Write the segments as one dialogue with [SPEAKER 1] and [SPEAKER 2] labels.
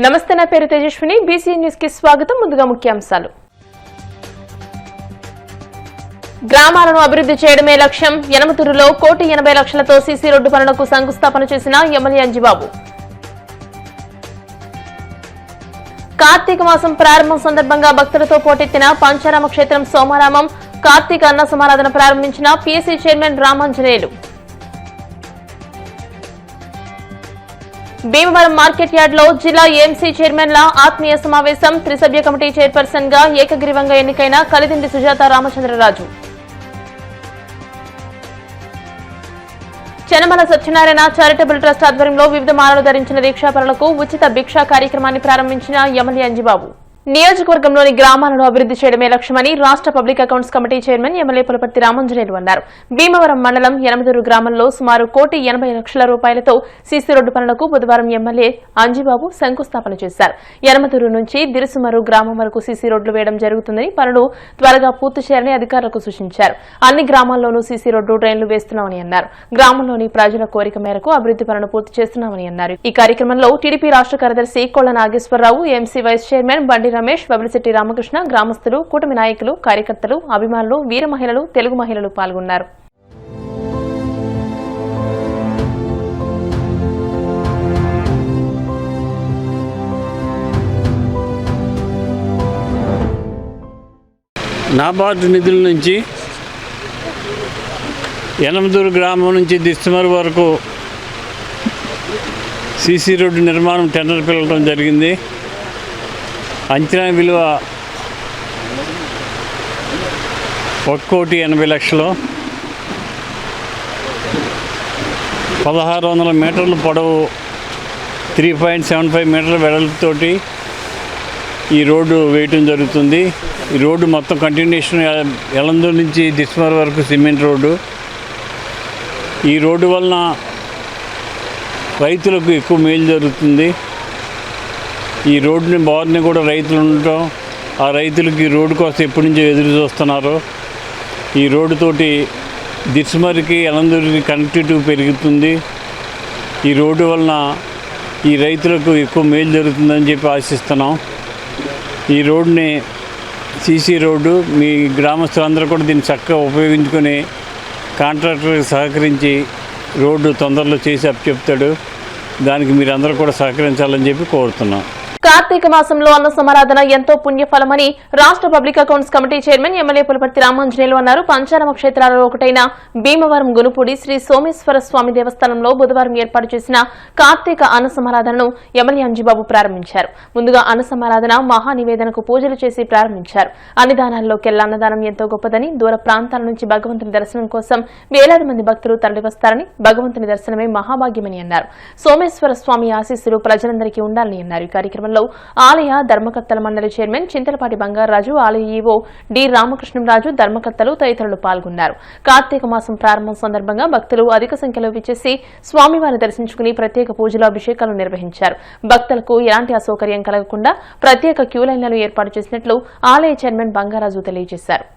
[SPEAKER 1] నమస్తే నా పేరు తేజస్విని బీసీ న్యూస్ కి స్వాగతం ముందుగా ముఖ్యాంశాలు గ్రామాలను అభివృద్ధి చేయడమే లక్ష్యం యనమతురులో 1,80,00,000తో సీసీ రోడ్డు పనులకు శంకుస్థాపన చేసిన ఎమ్మెల్యే అంజిబాబు కార్తీక మాసం ప్రారంభం సందర్భంగా భక్తులతో పోటెత్తిన పంచారామ క్షేత్రం సోమారామం కార్తీక అన్న సమారాధన ప్రారంభించిన PSC chairman Ramanjaneyulu Bhimavaram market yard లో జిల్లా ఏఎంసీ చైర్మన్ల ఆత్మీయ సమావేశం త్రిసభ్య కమిటీ చైర్పర్సన్ గా ఏకగ్రీవంగా ఎన్నికైన కలిదిండి సుజాత రామచంద్రరాజు చెనమల సత్యనారాయణ చారిటబుల్ ట్రస్ట్ ఆధ్వర్యంలో వివిధ మాలలు ధరించిన దీక్షాపరులకు ఉచిత భిక్షా కార్యక్రమాన్ని ప్రారంభించిన ఎమ్మెల్యే అంజిబాబు నియోజకవర్గంలోని గ్రామాలను అభివృద్ధి చేయడమే లక్ష్యమని రాష్ట్ర public accounts committee chairman MLA Pulaparthi Ramanjaneyulu అన్నారు. భీమవరం మండలం యనమదూరు గ్రామంలో సుమారు 1,80,00,000 రూపాయలతో సీసీ రోడ్డు పనులకు బుధవారం ఎమ్మెల్యే అంజిబాబు శంకుస్థాపన చేశారు. యనమదూరు నుంచి దిరుసుమరు గ్రామం వరకు సీసీ రోడ్లు వేయడం జరుగుతుందని పనులు త్వరగా పూర్తి చేయాలని అధికారులకు సూచించారు. అన్ని గ్రామాల్లోనూ సీసీ రోడ్డు డ్రైన్లు వేస్తున్నామని అన్నారు. గ్రామంలోని ప్రజల కోరిక మేరకు అభివృద్ధి పనులు పూర్తి చేస్తున్నామని అన్నారు. ఈ కార్యక్రమంలో టీడీపీ రాష్ట్ర కార్యదర్శి కొళ్ల Nageswararao, MC vice chairman Bandi Ramesh, బబిలిశెట్టి Ramakrishna, గ్రామస్తులు, కూటమి నాయకులు, కార్యకర్తలు, అభిమానులు, వీర మహిళలు, తెలుగు మహిళలు పాల్గొన్నారు.
[SPEAKER 2] నాబార్డు నిధుల నుంచి యనమదూరు గ్రామం నుంచి దిస్తుమరు వరకు సీసీ రోడ్డు నిర్మాణం టెండర్ పిలవడం జరిగింది. అంచనా విలువ 1,80,00,000, 1,600 మీటర్ల పొడవు, 3.75 మీటర్ల వెడల్పుతోటి ఈ రోడ్డు వేయటం జరుగుతుంది. ఈ రోడ్డు మొత్తం కంటిన్యూషన్ యలందూరు నుంచి దిస్మర్ వరకు సిమెంట్ రోడ్డు. ఈ రోడ్డు వలన రైతులకు ఎక్కువ మేలు జరుగుతుంది. ఈ రోడ్డుని బార్ని కూడా రైతులు ఉండటం, ఆ రైతులకి ఈ రోడ్డు కోసం ఎప్పటి నుంచో ఎదురు చూస్తున్నారు. ఈ రోడ్డుతోటి దిస్మరికి యలందూరికి కనెక్టివిటీ పెరుగుతుంది. ఈ రోడ్డు వలన ఈ రైతులకు ఎక్కువ మేలు జరుగుతుందని చెప్పి ఆశిస్తున్నాం. ఈ రోడ్డుని సీసీ రోడ్డు మీ గ్రామస్తులందరూ కూడా దీన్ని చక్కగా ఉపయోగించుకొని కాంట్రాక్టర్కి సహకరించి రోడ్డు తొందరలో చేసి అప్పచెప్తాడు. దానికి మీరందరూ కూడా సహకరించాలని చెప్పి కోరుతున్నాం.
[SPEAKER 1] కార్తీక మాసంలో అన్న సమారాధన ఎంతో పుణ్యఫలమని రాష్ట్ర public accounts committee chairman MLA Pulaparthi Ramanjaneyulu అన్నారు. పంచారామ క్షేత్రాలలో ఒకటైన భీమవరం గునుపూడి శ్రీ సోమేశ్వర స్వామి దేవస్థానంలో బుధవారం ఏర్పాటు చేసిన కార్తీక అన్న సమారాధనను ఎమ్మెల్యే అంజిబాబు ప్రారంభించారు. ముందుగా అన్న సమారాధన మహానివేదనకు పూజలు చేసి ప్రారంభించారు. అన్నదానాల్లోకెల్లా అన్నదానం ఎంతో గొప్పదని, దూర ప్రాంతాల నుంచి భగవంతుని దర్శనం కోసం వేలాది మంది భక్తులు తరలివస్తారని, భగవంతుని దర్శనమే మహాభాగ్యమని అన్నారు. సోమేశ్వర స్వామి ఆశీస్సులు ప్రజలందరికీ ఉండాలని అన్నారు. ఈ కార్యక్రమంలో ఆలయ ధర్మకర్తల మండలి చైర్మన్ చింతలపాటి బంగారాజు, ఆలయ ఈవో డి రామకృష్ణంరాజు, ధర్మకర్తలు తదితరులు పాల్గొన్నారు. కార్తీక మాసం ప్రారంభం సందర్భంగా భక్తులు అధిక సంఖ్యలో విచ్చేసి స్వామివారిని దర్శించుకుని ప్రత్యేక పూజలు, అభిషేకాలు నిర్వహించారు. భక్తులకు ఎలాంటి అసౌకర్యం కలగకుండా ప్రత్యేక క్యూ లైన్లను ఏర్పాటు చేసినట్లు ఆలయ చైర్మన్ బంగారాజు తెలియజేశారు.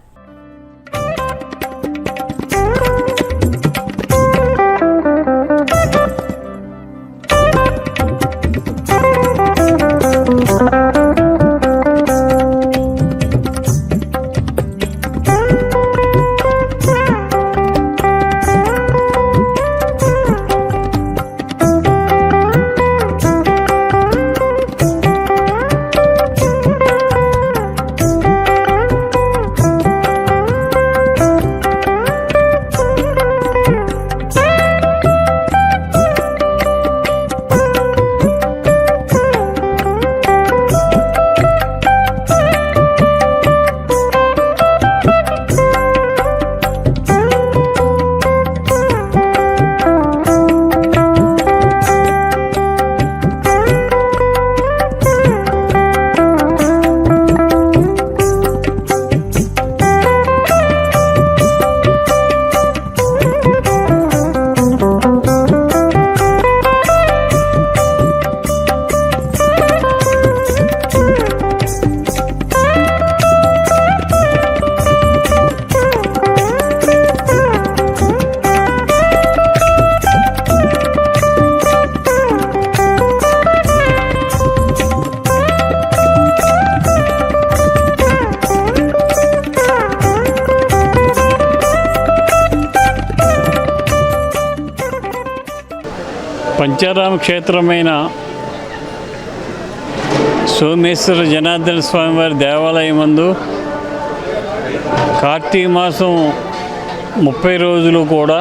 [SPEAKER 2] పంచారామ క్షేత్రమైన సోమేశ్వర జనార్దన స్వామివారి దేవాలయం నందు కార్తీక మాసం 30 రోజులు కూడా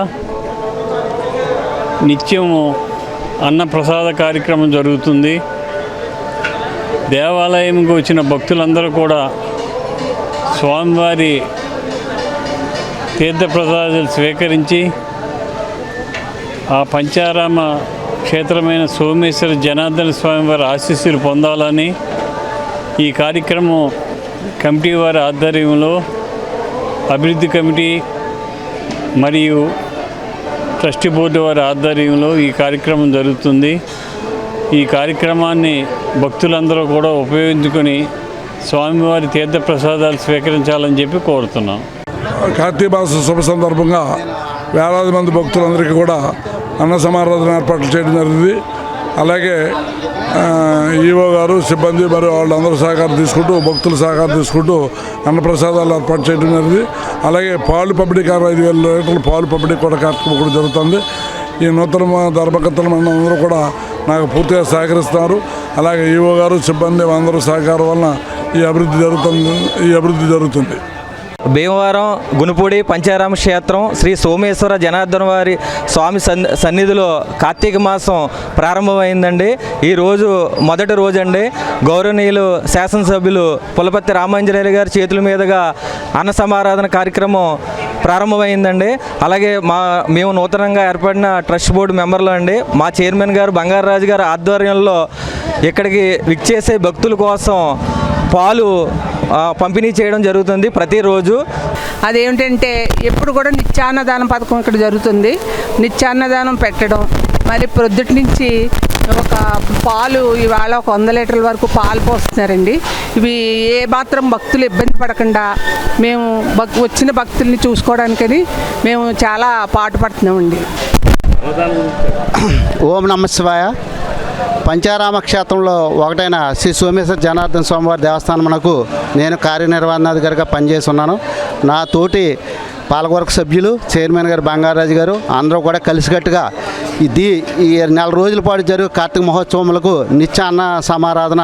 [SPEAKER 2] నిత్యము అన్నప్రసాద కార్యక్రమం జరుగుతుంది. దేవాలయంకు వచ్చిన భక్తులందరూ కూడా స్వామివారి తీర్థప్రసాదాలు స్వీకరించి ఆ పంచారామ క్షేత్రమైన సోమేశ్వర జనార్దన స్వామివారి ఆశీస్సులు పొందాలని ఈ కార్యక్రమం కమిటీ వారి ఆధ్వర్యంలో అభివృద్ధి కమిటీ మరియు ట్రస్టీ బోర్డు వారి ఆధ్వర్యంలో ఈ కార్యక్రమం జరుగుతుంది. ఈ కార్యక్రమాన్ని భక్తులందరూ కూడా ఉపయోగించుకొని స్వామివారి తీర్థప్రసాదాలు స్వీకరించాలని చెప్పి కోరుతున్నాం.
[SPEAKER 3] కార్తీక మాస శుభ సందర్భంగా వేలాది మంది భక్తులందరికీ కూడా అన్న సమారాధన ఏర్పాట్లు చేయడం జరిగింది. అలాగే ఈవో గారు సిబ్బంది మరియు వాళ్ళందరూ సహకారం తీసుకుంటూ భక్తుల సహకారం తీసుకుంటూ అన్నప్రసాదాలు ఏర్పాటు చేయడం జరిగింది. అలాగే పాలు పంపిణీ 5,000 లీటర్ల పాలు పంపిణీ కూడా కార్యక్రమం కూడా జరుగుతుంది. ఈ నూతన ధర్మకర్తలు అందరూ కూడా నాకు పూర్తిగా సహకరిస్తున్నారు. అలాగే ఈవో గారు సిబ్బంది అందరూ సహకారం వలన ఈ అభివృద్ధి జరుగుతుంది.
[SPEAKER 4] భీమవరం గునుపూడి పంచారామ క్షేత్రం శ్రీ సోమేశ్వర జనార్దన వారి స్వామి సన్నిధిలో కార్తీక మాసం ప్రారంభమైందండి. ఈరోజు మొదటి రోజు అండి. గౌరవనీయులు శాసనసభ్యులు పులపర్తి రామాంజనేయులు గారి చేతుల మీదుగా అన్న సమారాధన కార్యక్రమం ప్రారంభమైందండి. అలాగే మేము నూతనంగా ఏర్పడిన ట్రస్ట్ బోర్డు మెంబర్లు అండి. మా చైర్మన్ గారు బంగారరాజు గారి ఆధ్వర్యంలో ఇక్కడికి విచ్చేసే భక్తుల కోసం పాలు పంపిణీ చేయడం జరుగుతుంది ప్రతిరోజు.
[SPEAKER 5] అదేమిటంటే ఎప్పుడు కూడా నిత్యాన్నదానం పథకం ఇక్కడ జరుగుతుంది. నిత్యాన్నదానం పెట్టడం, మరి ప్రొద్దుటి నుంచి ఒక పాలు ఇవాళ 100 లీటర్ల వరకు పాలు పోస్తున్నారండి. ఇవి ఏ మాత్రం భక్తులు ఇబ్బంది పడకుండా మేము వచ్చిన భక్తుల్ని చూసుకోవడానికని మేము చాలా పాటుపడుతున్నామండి.
[SPEAKER 6] ఓం నమ శివాయ. పంచారామ క్షేత్రంలో ఒకటైన శ్రీ సోమేశ్వర జనార్దన స్వామివారి దేవస్థానమునకు నేను కార్యనిర్వహణాధికారిగా పనిచేసి ఉన్నాను. నా తోటి పాలకవర్గ సభ్యులు చైర్మన్ గారు బంగారాజు గారు అందరూ కూడా కలిసికట్టుగా ఈ 4 రోజుల పాటు జరిగే కార్తీక మహోత్సవములకు నిత్య అన్న సమారాధన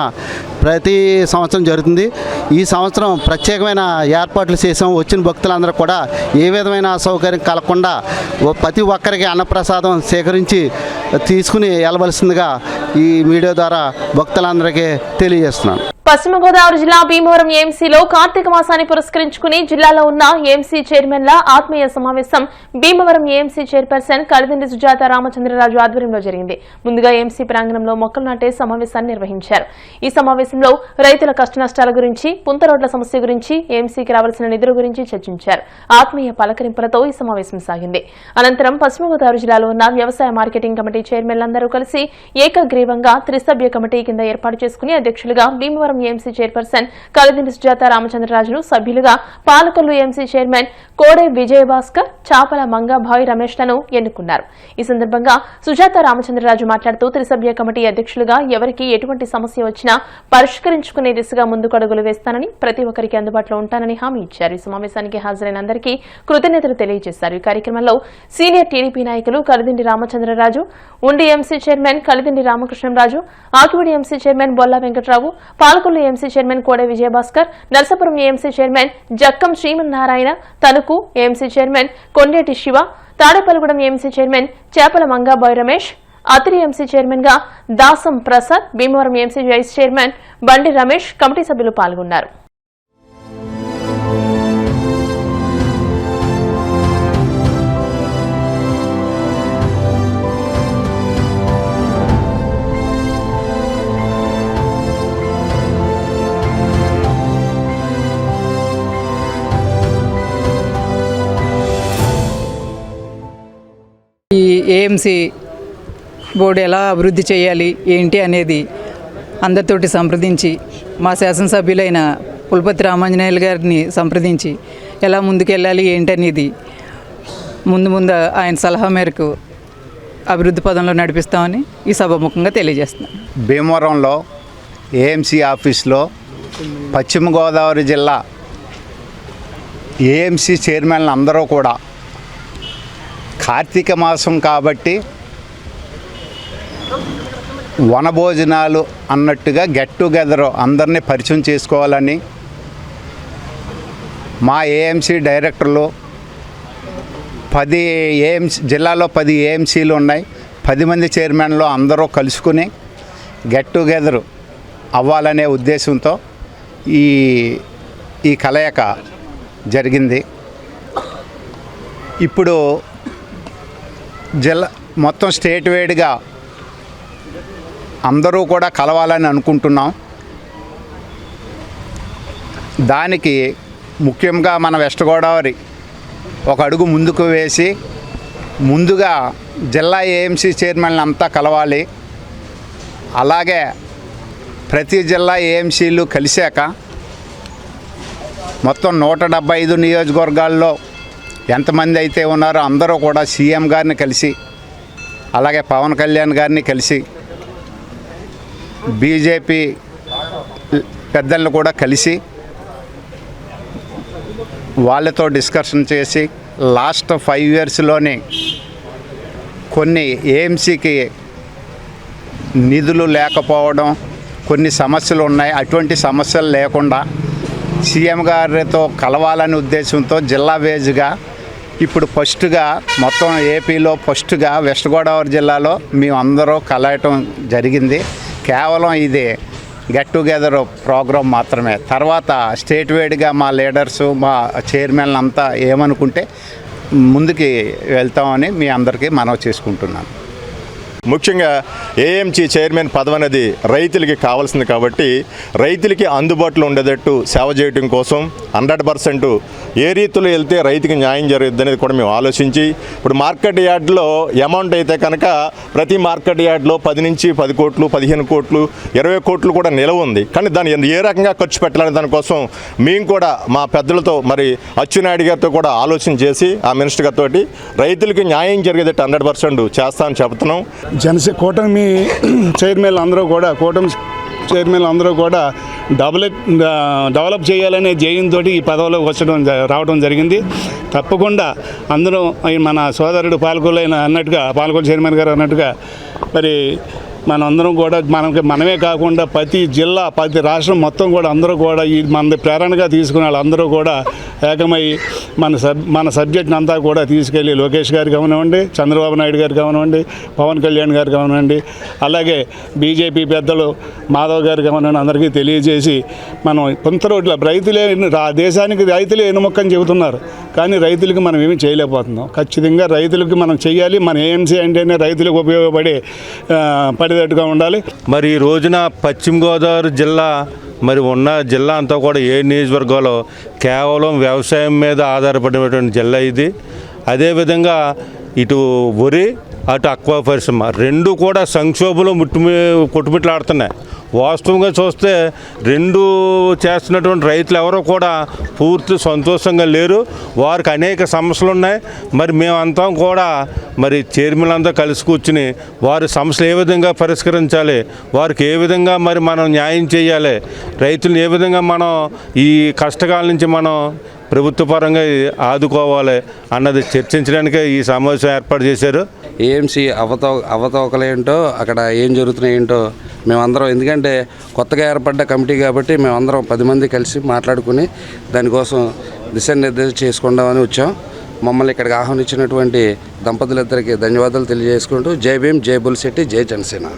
[SPEAKER 6] ప్రతి సంవత్సరం జరుగుతుంది. ఈ సంవత్సరం ప్రత్యేకమైన ఏర్పాట్లు చేసాం. వచ్చిన భక్తులందరూ కూడా ఏ విధమైన అసౌకర్యం కలగకుండా ప్రతి ఒక్కరికి అన్నప్రసాదం సేకరించి తీసుకుని వెళ్ళవలసిందిగా ఈ మీడియా ద్వారా భక్తులందరికీ తెలియజేస్తున్నాను.
[SPEAKER 1] పశ్చిమ గోదావరి జిల్లా భీమవరం ఏఎంసీలో కార్తీక మాసాన్ని పురస్కరించుకుని జిల్లాలో ఉన్న ఏఎంసీ చైర్మన్ల ఆత్మీయ సమావేశం భీమవరం ఏఎంసీ చైర్పర్సన్ కలిదిండి సుజాత రామచంద్రరాజు ఆధ్వర్యంలో జరిగింది. ముందుగా ఏఎంసీ ప్రాంగణంలో మొక్కలు నాటే సమావేశాన్ని నిర్వహించారు. ఈ సమావేశంలో రైతుల కష్టనష్టాల గురించి, పుంత రోడ్ల సమస్య గురించి, ఏఎంసీకి రావాల్సిన నిధుల గురించి చర్చించారు. ఆత్మీయ పలకరింపులతో ఈ సమావేశం సాగింది. అనంతరం పశ్చిమ గోదావరి జిల్లాలో ఉన్న వ్యవసాయ మార్కెటింగ్ కమిటీ చైర్మన్లందరూ కలిసి ఏకగ్రీవంగా త్రిసభ్య కమిటీ కింద ఏర్పాటు చేసుకుని అధ్యక్షులుగా భీమవరం ఏఎంసీ చైర్పర్సన్ కలిదిండి సుజాత రామచంద్రరాజును, సభ్యులుగా పాలకొల్లు ఏఎంసీ చైర్మన్ కోడే విజయభాస్కర్, చాపల మంగాభాయ్ రమేష్ లను ఎన్నుకున్నారు. ఈ సందర్భంగా సుజాత రామచంద్రరాజు మాట్లాడుతూ త్రిసభ్య కమిటీ అధ్యక్షులుగా ఎవరికి ఎటువంటి సమస్య వచ్చినా పరిష్కరించుకునే దిశగా ముందుకు అడుగులు వేస్తానని, ప్రతి ఒక్కరికి అందుబాటులో ఉంటానని హామీ ఇచ్చారు. ఈ సమావేశానికి హాజరైన అందరికీ కృతజ్ఞతలు తెలియజేశారు. ఈ కార్యక్రమంలో సీనియర్ టీడీపీ నాయకులు Kalidindi Ramachandraraju, Undi MC chairman Kalidindi Ramakrishnamraju, Akividu MC chairman Bolla Venkatarao, Palakollu AMC chairman Kode Vijayabhaskar, Narsapuram AMC chairman Jakkam Srimannarayana, Tanuku AMC chairman Kondeti Siva, Tadepalligudem AMC chairman Chepala Mangabai Ramesh, Attili MC chairman గా Dasam Prasad, Bhimavaram AMC vice chairman Bandi Ramesh, committee సభ్యులు పాల్గొన్నారు.
[SPEAKER 5] ఈ ఏఎంసీ బోర్డు ఎలా అభివృద్ధి చేయాలి ఏంటి అనేది అందరితోటి సంప్రదించి మా శాసనసభ్యులైన పులపర్తి రామాంజనేయులు గారిని సంప్రదించి ఎలా ముందుకెళ్ళాలి ఏంటనేది ముందు ఆయన సలహా మేరకు అభివృద్ధి పదంలో నడిపిస్తామని ఈ సభాముఖంగా తెలియజేస్తున్నాం.
[SPEAKER 6] భీమవరంలో ఏఎంసీ ఆఫీస్లో పశ్చిమ గోదావరి జిల్లా ఏఎంసీ చైర్మన్లు అందరూ కూడా కార్తీక మాసం కాబట్టి
[SPEAKER 7] వనభోజనాలు అన్నట్టుగా గెట్ టుగెదర్ అందరినీ పరిచయం చేసుకోవాలని మా ఏఎంసీ డైరెక్టర్లు 10 ఏఎంసీ జిల్లాలో 10 ఏఎంసీలు ఉన్నాయి. 10 మంది చైర్మన్లు అందరూ కలుసుకుని గెట్ టుగెదర్ అవ్వాలనే ఉద్దేశంతో ఈ కలయిక జరిగింది. ఇప్పుడు జిల్లా మొత్తం స్టేట్ వైడ్గా అందరూ కూడా కలవాలని అనుకుంటున్నాం. దానికి ముఖ్యంగా మన వెస్ట్ గోదావరి ఒక అడుగు ముందుకు వేసి ముందుగా జిల్లా ఏఎంసీ చైర్మన్లు అంతా కలవాలి. అలాగే ప్రతి జిల్లా ఏఎంసీలు కలిశాక మొత్తం 175 నియోజకవర్గాల్లో ఎంతమంది అయితే ఉన్నారో అందరూ కూడా సీఎం గారిని కలిసి, అలాగే పవన్ కళ్యాణ్ గారిని కలిసి, బీజేపీ పెద్దలను కూడా కలిసి వాళ్ళతో డిస్కషన్ చేసి లాస్ట్ 5 ఇయర్స్లోనే కొన్ని ఏఎంసీకి నిధులు లేకపోవడం, కొన్ని సమస్యలు ఉన్నాయి. అటువంటి సమస్యలు లేకుండా సీఎం గారితో కలవాలనే ఉద్దేశంతో జిల్లా వేజ్గా ఇప్పుడు ఫస్ట్గా మొత్తం ఏపీలో ఫస్ట్గా వెస్ట్ గోదావరి జిల్లాలో మేమందరూ కలయటం జరిగింది. కేవలం ఇది గెట్ టుగెదర్ ప్రోగ్రాం మాత్రమే. తర్వాత స్టేట్ వైడ్గా మా లీడర్సు, మా చైర్మన్లు అంతా ఏమనుకుంటే ముందుకి వెళ్తామని మీ అందరికీ మనవి చేసుకుంటున్నాను.
[SPEAKER 8] ముఖ్యంగా ఏఎంసీ చైర్మన్ పదవి అనేది రైతులకి కావాల్సింది కాబట్టి రైతులకి అందుబాటులో ఉండేటట్టు సేవ చేయడం కోసం 100% ఏ రీతిలో వెళ్తే రైతుకి న్యాయం జరుగుతుంది అనేది కూడా మేము ఆలోచించి ఇప్పుడు మార్కెట్ యార్డ్లో అమౌంట్ అయితే కనుక ప్రతి మార్కెట్ యార్డ్లో 10 నుంచి 10 కోట్లు, 15 కోట్లు, 20 కోట్లు కూడా నిలవ ఉంది. కానీ దాన్ని ఏ రకంగా ఖర్చు పెట్టాలనే దానికోసం మేము కూడా మా పెద్దలతో మరి అచ్చెన్నాయుడు గారితో కూడా ఆలోచన చేసి ఆ మినిస్టర్ గారితో రైతులకి న్యాయం జరిగేటట్టు 100% చేస్తామని చెప్తున్నాం.
[SPEAKER 9] కూటమి చైర్మన్లు అందరూ కూడా డెవలప్ చేయాలనే ధ్యేయంతో ఈ పదవిలో రావడం జరిగింది. తప్పకుండా అందరూ మన సోదరుడు పాలకొల్లు చైర్మన్ గారు అన్నట్టుగా మరి మనందరం కూడా మనమే కాకుండా ప్రతి జిల్లా, ప్రతి రాష్ట్రం మొత్తం కూడా అందరూ కూడా మన ప్రేరణగా తీసుకునే వాళ్ళందరూ కూడా ఏకమై మన సబ్జెక్ట్ని అంతా కూడా తీసుకెళ్ళి లోకేష్ గారు కానివ్వండి, చంద్రబాబు నాయుడు గారు కానివ్వండి, పవన్ కళ్యాణ్ గారు కానివ్వండి, అలాగే బీజేపీ పెద్దలు మాధవ్ గారు కానివ్వండి అందరికీ తెలియజేసి మనం కొంత రోడ్ల దేశానికి రైతులే ఎన్నుమొక్కని చెబుతున్నారు. కానీ రైతులకి మనం ఏమీ చేయలేకపోతున్నాం. ఖచ్చితంగా రైతులకి మనం చేయాలి. మన ఏఎంసీ అంటేనే రైతులకు పడేటట్టుగా ఉండాలి.
[SPEAKER 10] మరి ఈ రోజున పశ్చిమ గోదావరి జిల్లా మరి ఉన్న జిల్లా అంతా కూడా ఏ నియోజకవర్గాల్లో కేవలం వ్యవసాయం మీద ఆధారపడినటువంటి జిల్లా ఇది. అదేవిధంగా ఇటు వరి, అటు అక్వా పరిశ్రమ రెండు కూడా సంక్షోభంలో కొట్టుమిట్లాడుతున్నాయి. వాస్తవంగా చూస్తే రెండు చేస్తున్నటువంటి రైతులు ఎవరో కూడా పూర్తి సంతోషంగా లేరు. వారికి అనేక సమస్యలు ఉన్నాయి. మరి మేమంతా కూడా మరి చైర్మన్ అంతా కలిసి కూర్చుని వారి సమస్యలు ఏ విధంగా పరిష్కరించాలి, వారికి ఏ విధంగా మరి మనం న్యాయం చేయాలి, రైతులను ఏ విధంగా మనం ఈ కష్టకాల నుంచి మనం ప్రభుత్వ పరంగా ఆదుకోవాలి అన్నది చర్చించడానికే ఈ సమావేశం ఏర్పాటు చేశారు.
[SPEAKER 11] ఏఎంసీ అవతవకలేంటో అక్కడ ఏం జరుగుతున్నాయేంటో మేమందరం, ఎందుకంటే కొత్తగా ఏర్పడ్డ కమిటీ కాబట్టి మేమందరం 10 మంది కలిసి మాట్లాడుకుని దానికోసం దిశానిర్దేశం చేసుకుందామని వచ్చాం. మమ్మల్ని ఇక్కడికి ఆహ్వానించినటువంటి దంపతులిద్దరికి ధన్యవాదాలు తెలియజేసుకుంటూ జై భీమ్, జై బుల్శెట్టి, జై జనసేన.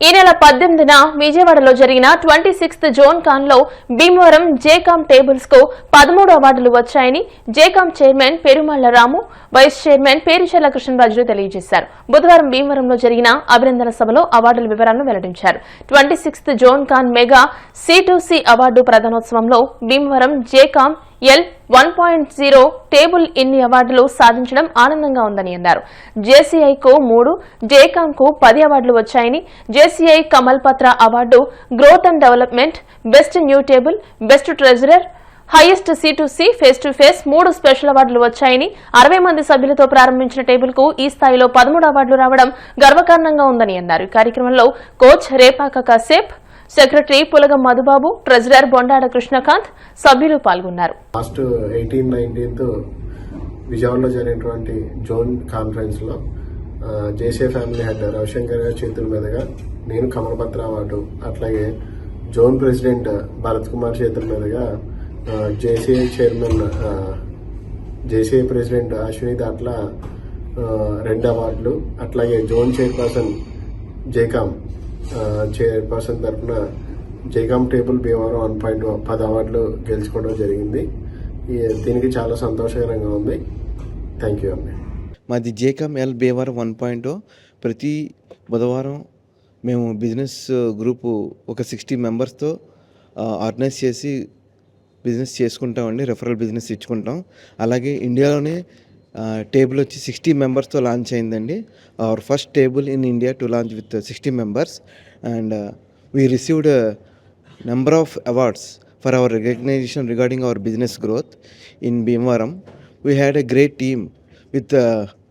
[SPEAKER 1] ఈ నెల 18న విజయవాడలో జరిగిన 26th జోన్ కాన్ లో భీమవరం జేకామ్ టేబుల్స్ కు 13 అవార్డులు వచ్చాయని జేకామ్ చైర్మన్ పెరుమాళ్ల రాము, వైస్ చైర్మన్ పేరుచెల్ల కృష్ణరాజు తెలియజేశారు. బుధవారం భీమవరంలో జరిగిన అభినందన సభలో అవార్డుల వివరాలను వెల్లడించారు. 26th zone con mega C2C award ప్రదానోత్సవంలో భీమవరం జేకామ్ L1.0 టేబుల్ ఇన్ని అవార్డులు సాధించడం ఆనందంగా ఉందని అన్నారు. జేసీఐకు 3, జేకామ్కు 10 అవార్డులు వచ్చాయని, JCI Kamal Patra award growth and development, best new table, best treasurer, highest C2C face to face 3 special అవార్డులు వచ్చాయని, 60 మంది సభ్యులతో ప్రారంభించిన టేబుల్ కు ఈ స్థాయిలో 13 అవార్డులు రావడం గర్వకారణంగా ఉందని అన్నారు. ఈ కార్యక్రమంలో కోచ్ రేపాక కాసేప్, సెక్రటరీ పులగం మధుబాబు, ట్రెజరర్ బొండాడ కృష్ణకాంత్, సభ్యులు పాల్గొన్నారు.
[SPEAKER 12] లాస్ట్ 18-19 విజయవాడలో జరిగినటువంటి జోన్ కాన్ఫరెన్స్ లో జేసీ ఫ్యామిలీ హెడ్ రవిశంకర్ గారి చేతుల మీదుగా నేను కమలపత్ర అవార్డు, అట్లాగే జోన్ ప్రెసిడెంట్ భరత్ కుమార్ చేతుల మీదుగా జేసీఐ ప్రెసిడెంట్ అశ్విని దాట్ల 2 అవార్డులు, అట్లాగే జోన్ చైర్పర్సన్ జైకామ్ చైర్పర్సన్ తరఫున జైకామ్ టేబుల్ భీమవరం 10 అవార్డులు గెలుచుకోవడం జరిగింది. దీనికి చాలా సంతోషకరంగా ఉంది. థ్యాంక్ యూ అండి.
[SPEAKER 13] మాది జేకామ్ భీమవరం 1.0. ప్రతి బుధవారం మేము బిజినెస్ గ్రూపు ఒక 60 మెంబర్స్తో ఆర్గనైజ్ చేసి బిజినెస్ చేసుకుంటామండి. రెఫరల్ బిజినెస్ ఇచ్చుకుంటాం. అలాగే ఇండియాలోనే టేబుల్ వచ్చి 60 మెంబర్స్తో లాంచ్ అయిందండి. Our first table in India to launch with 60 members and we received number of awards for our recognition regarding our business growth in Bhimavaram. We had a great team with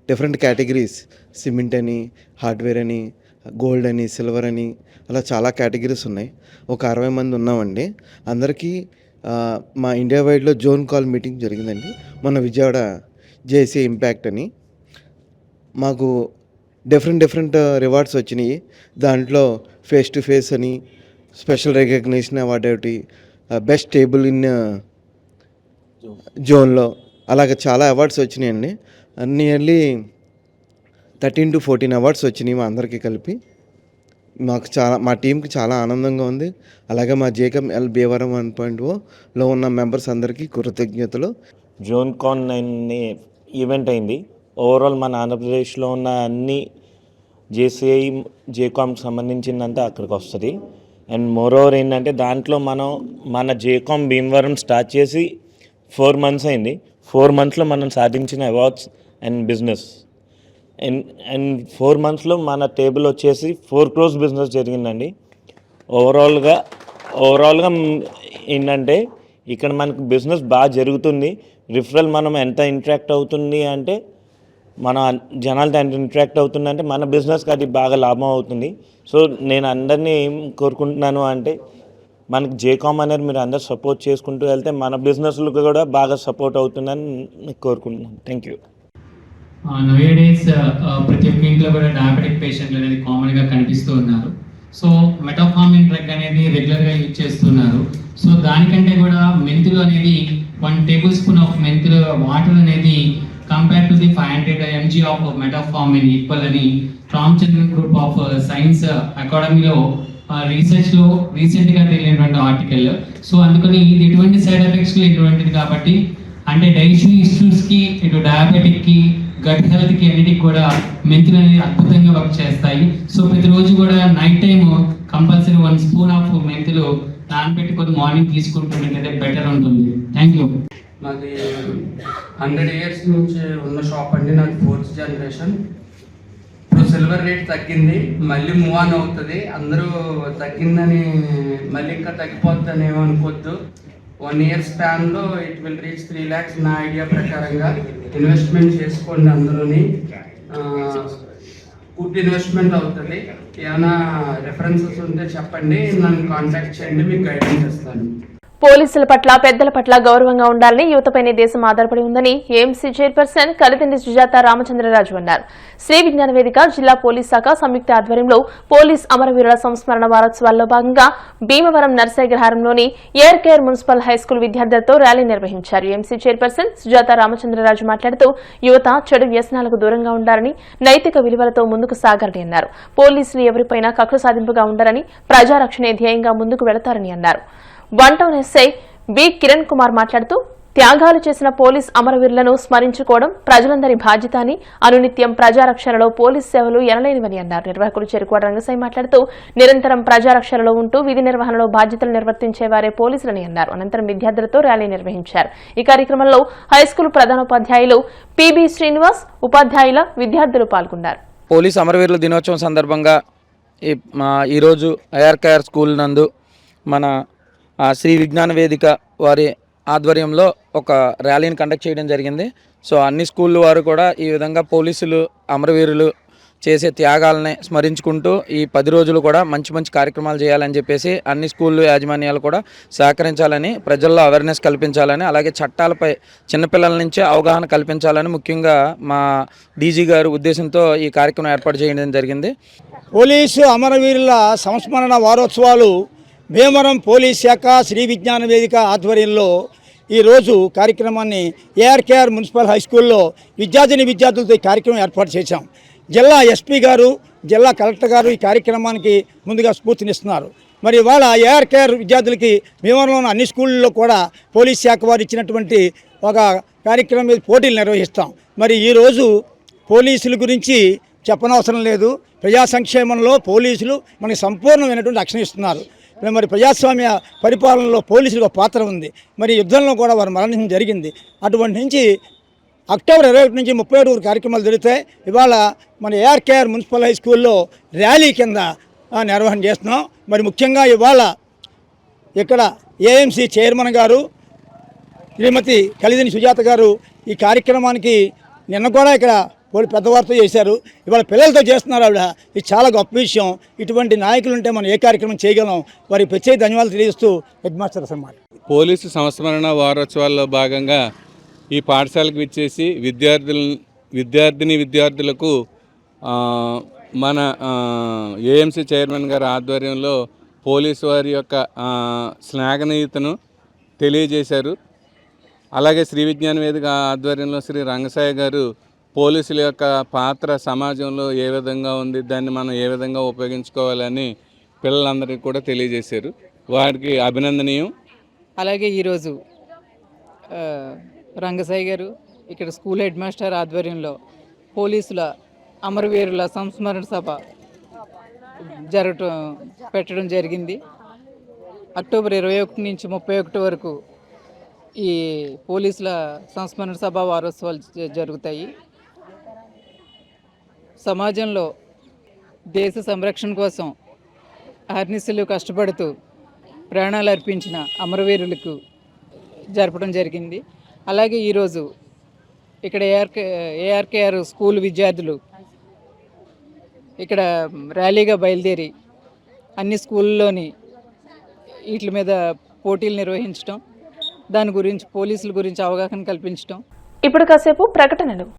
[SPEAKER 13] different categories, cement ani, hardware ani, gold ani, silver ani, అలా చాలా categories ఉన్నాయి. ఒక 60 మంది ఉన్నామండి. అందరికీ మా India వైడ్లో zone call meeting జరిగిందండి. మన విజయవాడ జేసీ ఇంపాక్ట్ అని మాకు డిఫరెంట్ రివార్డ్స్ వచ్చినాయి. దాంట్లో ఫేస్ టు ఫేస్ అని, స్పెషల్ రికగ్నిషన్ అవార్డు ఒకటి, బెస్ట్ టేబుల్ ఇన్ జోన్లో, అలాగే చాలా అవార్డ్స్ వచ్చినాయండి. నియర్లీ 13 to 14 అవార్డ్స్ వచ్చినాయి మా అందరికీ కలిపి. మా టీంకి చాలా ఆనందంగా ఉంది. అలాగే మా జేకమ్ భీమవరం 1.0లో ఉన్న మెంబర్స్ అందరికీ కృతజ్ఞతలు.
[SPEAKER 14] జోన్ కాన్ అనే ఈవెంట్ అయింది. ఓవరాల్ మన ఆంధ్రప్రదేశ్లో ఉన్న అన్ని జేసీఐ జేకామ్కి సంబంధించిందంతా అక్కడికి వస్తుంది. అండ్ మోరోవర్ ఏంటంటే దాంట్లో మన జేకామ్ భీమవరం స్టార్ట్ చేసి 4 months అయింది. 4 monthsలో మనం సాధించిన అవార్డ్స్ అండ్ బిజినెస్ అండ్ 4 monthsలో మన టేబుల్ వచ్చేసి 4 crores బిజినెస్ జరిగిందండి. ఓవరాల్గా ఏంటంటే ఇక్కడ మనకు బిజినెస్ బాగా జరుగుతుంది. రిఫరల్ మనం ఎంత ఇంట్రాక్ట్ అవుతుంది అంటే మన జనాలతో ఎంత ఇంట్రాక్ట్ అవుతుందంటే మన బిజినెస్కి అది బాగా లాభం అవుతుంది. సో నేను అందరినీ ఏం కోరుకుంటున్నాను అంటే మనకి జేకామ్ అనేది మీరు అందరు సపోర్ట్ చేసుకుంటూ వెళ్తే మన బిజినెస్లకు కూడా బాగా సపోర్ట్ అవుతుందని కోరుకుంటున్నాను. Thank you.
[SPEAKER 15] నోవేడేస్ ప్రతి ఒక్క ఇంట్లో కూడా డయాబెటిక్ పేషెంట్లు అనేది కామన్గా కనిపిస్తూ ఉన్నారు. సో మెటాఫార్మిన్ డ్రగ్ అనేది రెగ్యులర్గా యూజ్ చేస్తున్నారు. సో దానికంటే కూడా మెంతులు అనేది 1 tablespoon ఆఫ్ మెంతులు వాటర్ అనేది compare to the 500 mg of metformin equal అని రామచంద్రన్ గ్రూప్ ఆఫ్ సైన్స్ అకాడమీలో రీసెర్చ్లో రీసెంట్గా తెలియనటువంటి ఆర్టికల్. సో అందుకని ఇది ఎటువంటి సైడ్ ఎఫెక్ట్స్ ఎటువంటిది కాబట్టి అంటే డైజెషన్ ఇష్యూస్కి, ఇటు డయాబెటిక్కి, గట్ హెల్త్కి అన్నిటికి కూడా మెంతులు అనేది అద్భుతంగా వర్క్ చేస్తాయి. సో ప్రతిరోజు కూడా night time compulsory 1 spoon of మెంతులు నానబెట్టి కొద్ది మార్నింగ్ తీసుకుంటున్నట్లయితే బెటర్ ఉంటుంది. Thank you.
[SPEAKER 16] మాది 100 years నుంచి ఉన్న షాప్ అండి. నాకు 4th generation. ఇప్పుడు సిల్వర్ రేట్ తగ్గింది, మళ్ళీ మూవ్ ఆన్ అవుతుంది. అందరూ తగ్గిందని మళ్ళీ ఇంకా తగ్గిపోతుందని ఏమనుకోవద్దు. 1 year స్పాన్లో ఇట్ విల్ రీచ్ 3 lakhs నా ఐడియా ప్రకారంగా. ఇన్వెస్ట్మెంట్ చేసుకోండి అందరూని, గుడ్ ఇన్వెస్ట్మెంట్ అవుతుంది. ఏమైనా రెఫరెన్సెస్ ఉంటే చెప్పండి, నన్ను కాంటాక్ట్ చేయండి, మీకు గైడెన్స్ ఇస్తాను.
[SPEAKER 1] పోలీసుల పట్ల, పెద్దల పట్ల గౌరవంగా ఉండాలని, యువతపైనే దేశం ఆధారపడి ఉందని ఏఎంసీ చైర్పర్సన్ కలిదిండి సుజాత రామచంద్రరాజు అన్నారు. శ్రీ విజ్ఞాన వేదిక, జిల్లా పోలీస్ శాఖ సంయుక్త ఆధ్వర్యంలో పోలీస్ అమరవీరుల సంస్మరణ వారోత్సవాల్లో భాగంగా భీమవరం నర్సయ్యగ్రహారంలోని ఎయిర్ కేర్ మున్సిపల్ హైస్కూల్ విద్యార్థులతో ర్యాలీ నిర్వహించారు. ఏఎంసీ చైర్పర్సన్ సుజాత రామచంద్రరాజు మాట్లాడుతూ యువత చెడు వ్యసనాలకు దూరంగా ఉండాలని, నైతిక విలువలతో ముందుకు సాగాలని అన్నారు. పోలీసులు ఎవరిపైనా కక్ష సాధింపుగా ఉండాలని, ప్రజారక్షణే ధ్యేయంగా ముందుకు వెళతారని అన్నారు. 1 Town SI B Kiran Kumar మాట్లాడుతూ త్యాగాలు చేసిన పోలీస్ అమరవీరులను స్మరించుకోవడం ప్రజలందరి బాధ్యత అని, అనునిత్యం ప్రజారక్షణలో పోలీస్ సేవలు ఎనలేనివని అన్నారు. నిర్వాహకులు చెరుకువాడ రంగసాయి మాట్లాడుతూ నిరంతరం ప్రజారక్షణలో ఉంటూ విధి నిర్వహణలో బాధ్యతలు నిర్వర్తించేవారే పోలీసులని అన్నారు. అనంతరం విద్యార్థులతో ర్యాలీ నిర్వహించారు. ఈ కార్యక్రమంలో హైస్కూల్ ప్రధానోపాధ్యాయులు పిబి శ్రీనివాస్, ఉపాధ్యాయుల, విద్యార్థులు పాల్గొన్నారు.
[SPEAKER 17] పోలీస్ అమరవీరుల దినోత్సవం సందర్భంగా ఈరోజు ఐఆర్కేఆర్ స్కూల్ నందు మన శ్రీ విజ్ఞాన వేదిక వారి ఆధ్వర్యంలో ఒక ర్యాలీని కండక్ట్ చేయడం జరిగింది. సో అన్ని స్కూళ్ళ వారు కూడా ఈ విధంగా పోలీసులు అమరవీరులు చేసే త్యాగాలని స్మరించుకుంటూ ఈ 10 రోజులు కూడా మంచి మంచి కార్యక్రమాలు చేయాలని చెప్పేసి అన్ని స్కూళ్ళు యాజమాన్యాలు కూడా సహకరించాలని, ప్రజల్లో అవేర్నెస్ కల్పించాలని, అలాగే చట్టాలపై చిన్నపిల్లల నుంచే అవగాహన కల్పించాలని ముఖ్యంగా మా డీజీ గారు ఉద్దేశంతో ఈ కార్యక్రమం ఏర్పాటు చేయడం జరిగింది.
[SPEAKER 18] పోలీసు అమరవీరుల సంస్మరణ వారోత్సవాలు భీమవరం పోలీస్ శాఖ శ్రీ విజ్ఞాన వేదిక ఆధ్వర్యంలో ఈరోజు కార్యక్రమాన్ని ఏఆర్కేఆర్ మున్సిపల్ హై స్కూల్లో విద్యార్థులతో ఈ కార్యక్రమం ఏర్పాటు చేశాం. జిల్లా ఎస్పీ గారు, జిల్లా కలెక్టర్ గారు ఈ కార్యక్రమానికి ముందుగా స్ఫూర్తినిస్తున్నారు. మరి ఇవాళ ఏఆర్కేఆర్ విద్యార్థులకి భీమవరంలోని అన్ని స్కూళ్ళల్లో కూడా పోలీస్ శాఖ వారు ఇచ్చినటువంటి ఒక కార్యక్రమం మీద పోటీలు నిర్వహిస్తాం. మరి ఈరోజు పోలీసుల గురించి చెప్పనవసరం లేదు. ప్రజా సంక్షేమంలో పోలీసులు మనకి సంపూర్ణమైనటువంటి రక్షణ ఇస్తున్నారు. మరి ప్రజాస్వామ్య పరిపాలనలో పోలీసులకు ఒక పాత్ర ఉంది. మరి యుద్ధంలో కూడా వారు మరణించడం జరిగింది. అటువంటి నుంచి అక్టోబర్ 21 నుంచి 37 కార్యక్రమాలు జరుగుతాయి. ఇవాళ మన ఏఆర్కేఆర్ మున్సిపల్ హై స్కూల్లో ర్యాలీ కింద నిర్వహణ చేస్తున్నాం. మరి ముఖ్యంగా ఇవాళ ఇక్కడ ఏఎంసీ చైర్మన్ గారు శ్రీమతి కలిదిని సుజాత గారు ఈ కార్యక్రమానికి నిన్న కూడా ఇక్కడ పెద్దవారితో చేశారు, ఇవాళ పిల్లలతో చేస్తున్నారు ఆవిడ. ఇది చాలా గొప్ప విషయం. ఇటువంటి నాయకులు ఉంటే మనం ఏ కార్యక్రమం చేయగలం. వారికి ప్రత్యేక ధన్యవాదాలు తెలియజేస్తూ హెడ్ మాస్టర్ అన్నమాట.
[SPEAKER 19] పోలీసు సంస్మరణ వారోత్సవాల్లో భాగంగా ఈ పాఠశాలకు విచ్చేసి విద్యార్థులకు మన ఏఎంసీ చైర్మన్ గారి ఆధ్వర్యంలో పోలీసు వారి యొక్క శ్లాఘనీయతను తెలియజేశారు. అలాగే శ్రీ విజ్ఞాన వేదిక ఆధ్వర్యంలో శ్రీ రంగసాయి గారు పోలీసుల యొక్క పాత్ర సమాజంలో ఏ విధంగా ఉంది, దాన్ని మనం ఏ విధంగా ఉపయోగించుకోవాలని పిల్లలందరికీ కూడా తెలియజేశారు. వారికి అభినందనీయం.
[SPEAKER 20] అలాగే ఈరోజు రంగసాయి గారు ఇక్కడ స్కూల్ హెడ్ మాస్టర్ ఆధ్వర్యంలో పోలీసుల అమరవీరుల సంస్మరణ సభ పెట్టడం జరిగింది. అక్టోబర్ 21 నుంచి 31 వరకు ఈ పోలీసుల సంస్మరణ సభ వారోత్సవాలు జరుగుతాయి. సమాజంలో దేశ సంరక్షణ కోసం అహర్నిశలు కష్టపడుతూ ప్రాణాలు అర్పించిన అమరవీరులకు జరపడం జరిగింది. అలాగే ఈరోజు ఇక్కడ ఏఆర్కేఆర్ స్కూల్ విద్యార్థులు ఇక్కడ ర్యాలీగా బయలుదేరి అన్ని స్కూళ్ళలోని వీటి మీద పోటీలు నిర్వహించడం, దాని గురించి పోలీసుల గురించి అవగాహన కల్పించడం.
[SPEAKER 1] ఇప్పుడు కాసేపు ప్రకటనలు.